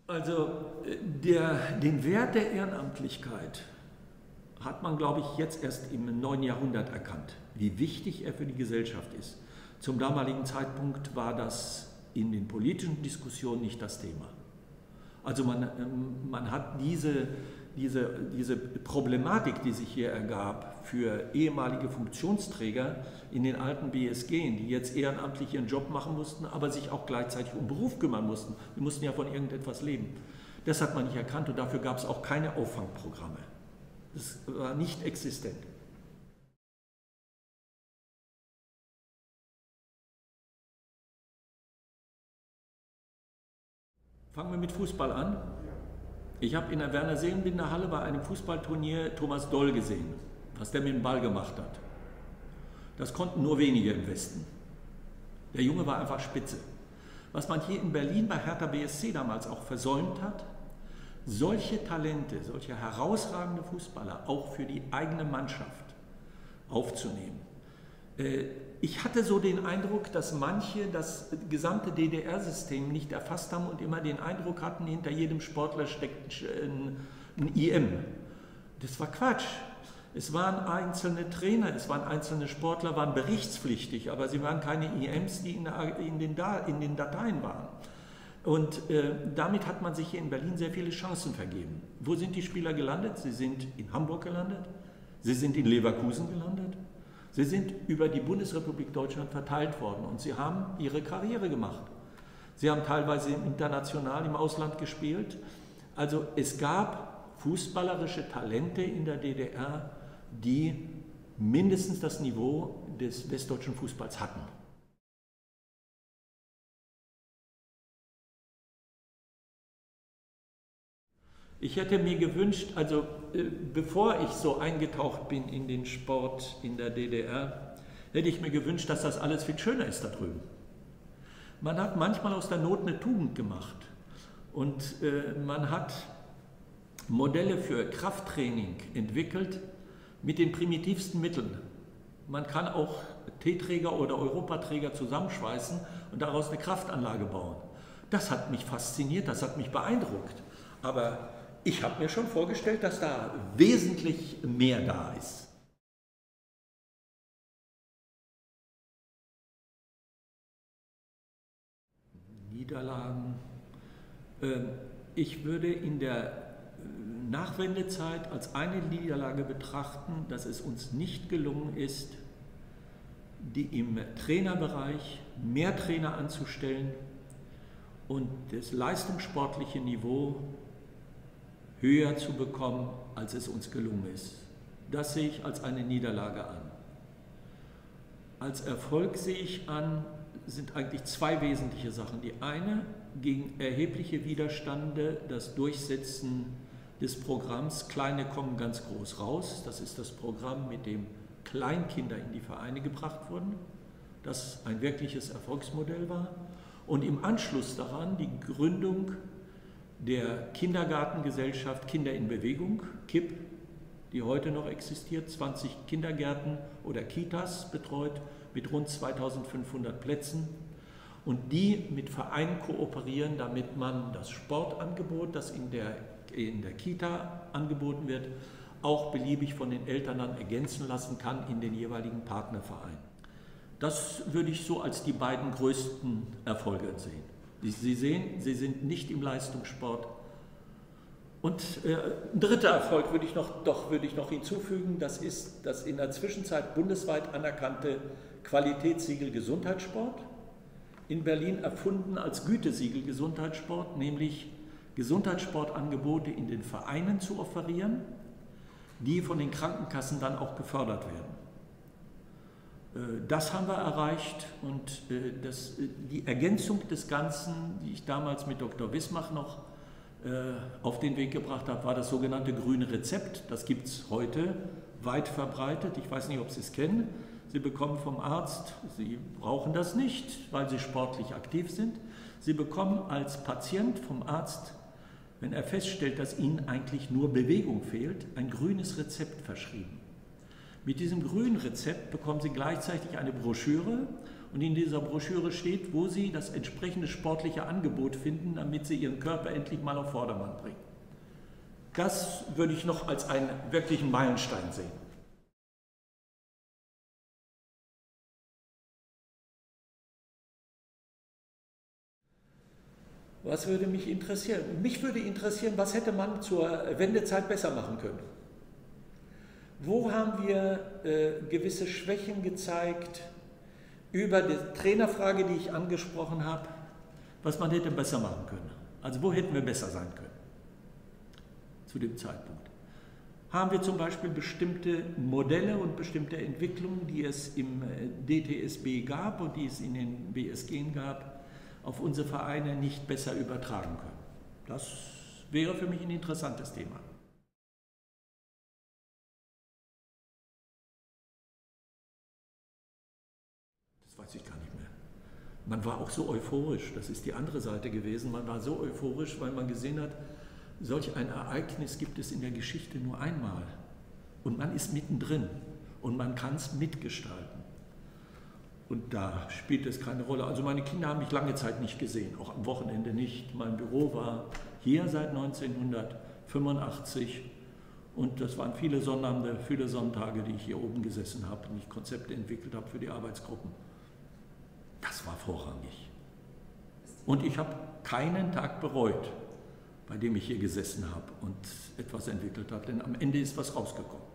Also den Wert der Ehrenamtlichkeit hat man, glaube ich, jetzt erst im neuen Jahrhundert erkannt, wie wichtig er für die Gesellschaft ist. Zum damaligen Zeitpunkt war das in den politischen Diskussionen nicht das Thema. Also man hat diese Problematik, die sich hier ergab, für ehemalige Funktionsträger in den alten BSG, die jetzt ehrenamtlich ihren Job machen mussten, aber sich auch gleichzeitig um Beruf kümmern mussten. Die mussten ja von irgendetwas leben. Das hat man nicht erkannt und dafür gab es auch keine Auffangprogramme. Das war nicht existent. Fangen wir mit Fußball an. Ich habe in der Werner-Seelenbinder-Halle bei einem Fußballturnier Thomas Doll gesehen, was der mit dem Ball gemacht hat. Das konnten nur wenige im Westen. Der Junge war einfach spitze. Was man hier in Berlin bei Hertha BSC damals auch versäumt hat, solche Talente, solche herausragende Fußballer auch für die eigene Mannschaft aufzunehmen. Ich hatte so den Eindruck, dass manche das gesamte DDR-System nicht erfasst haben und immer den Eindruck hatten, hinter jedem Sportler steckt ein IM. Das war Quatsch. Es waren einzelne Trainer, es waren einzelne Sportler, waren berichtspflichtig, aber sie waren keine IMs, die in den Dateien waren. Und damit hat man sich hier in Berlin sehr viele Chancen vergeben. Wo sind die Spieler gelandet? Sie sind in Hamburg gelandet, sie sind in Leverkusen gelandet. Sie sind über die Bundesrepublik Deutschland verteilt worden und sie haben ihre Karriere gemacht. Sie haben teilweise international im Ausland gespielt. Also es gab fußballerische Talente in der DDR, die mindestens das Niveau des westdeutschen Fußballs hatten. Ich hätte mir gewünscht, also bevor ich so eingetaucht bin in den Sport in der DDR, hätte ich mir gewünscht, dass das alles viel schöner ist da drüben. Man hat manchmal aus der Not eine Tugend gemacht und man hat Modelle für Krafttraining entwickelt mit den primitivsten Mitteln. Man kann auch T-Träger oder Europaträger zusammenschweißen und daraus eine Kraftanlage bauen. Das hat mich fasziniert, das hat mich beeindruckt. Aber ich habe mir schon vorgestellt, dass da wesentlich mehr da ist. Niederlagen. Ich würde in der Nachwendezeit als eine Niederlage betrachten, dass es uns nicht gelungen ist, im Trainerbereich mehr Trainer anzustellen und das leistungssportliche Niveau höher zu bekommen, als es uns gelungen ist. Das sehe ich als eine Niederlage an. Als Erfolg sehe ich an, sind eigentlich zwei wesentliche Sachen. Die eine, gegen erhebliche Widerstände das Durchsetzen des Programms Kleine kommen ganz groß raus. Das ist das Programm, mit dem Kleinkinder in die Vereine gebracht wurden, das ein wirkliches Erfolgsmodell war. Und im Anschluss daran die Gründung der Kindergartengesellschaft Kinder in Bewegung, KIP, die heute noch existiert, 20 Kindergärten oder Kitas betreut mit rund 2500 Plätzen und die mit Vereinen kooperieren, damit man das Sportangebot, das in der Kita angeboten wird, auch beliebig von den Eltern dann ergänzen lassen kann in den jeweiligen Partnervereinen. Das würde ich so als die beiden größten Erfolge sehen. Sie sehen, sie sind nicht im Leistungssport. Und ein dritter Erfolg würde ich noch hinzufügen, das ist das in der Zwischenzeit bundesweit anerkannte Qualitätssiegel Gesundheitssport, in Berlin erfunden als Gütesiegel Gesundheitssport, nämlich Gesundheitssportangebote in den Vereinen zu offerieren, die von den Krankenkassen dann auch gefördert werden. Das haben wir erreicht und die Ergänzung des Ganzen, die ich damals mit Dr. Wismach noch auf den Weg gebracht habe, war das sogenannte grüne Rezept. Das gibt es heute weit verbreitet. Ich weiß nicht, ob Sie es kennen. Sie bekommen vom Arzt, Sie brauchen das nicht, weil Sie sportlich aktiv sind. Sie bekommen als Patient vom Arzt, wenn er feststellt, dass Ihnen eigentlich nur Bewegung fehlt, ein grünes Rezept verschrieben. Mit diesem grünen Rezept bekommen Sie gleichzeitig eine Broschüre Und in dieser Broschüre steht, wo Sie das entsprechende sportliche Angebot finden, damit Sie Ihren Körper endlich mal auf Vordermann bringen. Das würde ich noch als einen wirklichen Meilenstein sehen. Was würde mich interessieren? Mich würde interessieren, was hätte man zur Wendezeit besser machen können? Wo haben wir gewisse Schwächen gezeigt über die Trainerfrage, die ich angesprochen habe, was man hätte besser machen können? Also wo hätten wir besser sein können zu dem Zeitpunkt? Haben wir zum Beispiel bestimmte Modelle und bestimmte Entwicklungen, die es im DTSB gab und die es in den BSG gab, auf unsere Vereine nicht besser übertragen können? Das wäre für mich ein interessantes Thema. Das weiß ich gar nicht mehr. Man war auch so euphorisch, das ist die andere Seite gewesen, man war so euphorisch, weil man gesehen hat, solch ein Ereignis gibt es in der Geschichte nur einmal. Und man ist mittendrin und man kann es mitgestalten. Und da spielt es keine Rolle. Also meine Kinder haben mich lange Zeit nicht gesehen, auch am Wochenende nicht. Mein Büro war hier seit 1985 und das waren viele Sonnabende, viele Sonntage, die ich hier oben gesessen habe und ich Konzepte entwickelt habe für die Arbeitsgruppen. Das war vorrangig. Und ich habe keinen Tag bereut, bei dem ich hier gesessen habe und etwas entwickelt habe, denn am Ende ist was rausgekommen.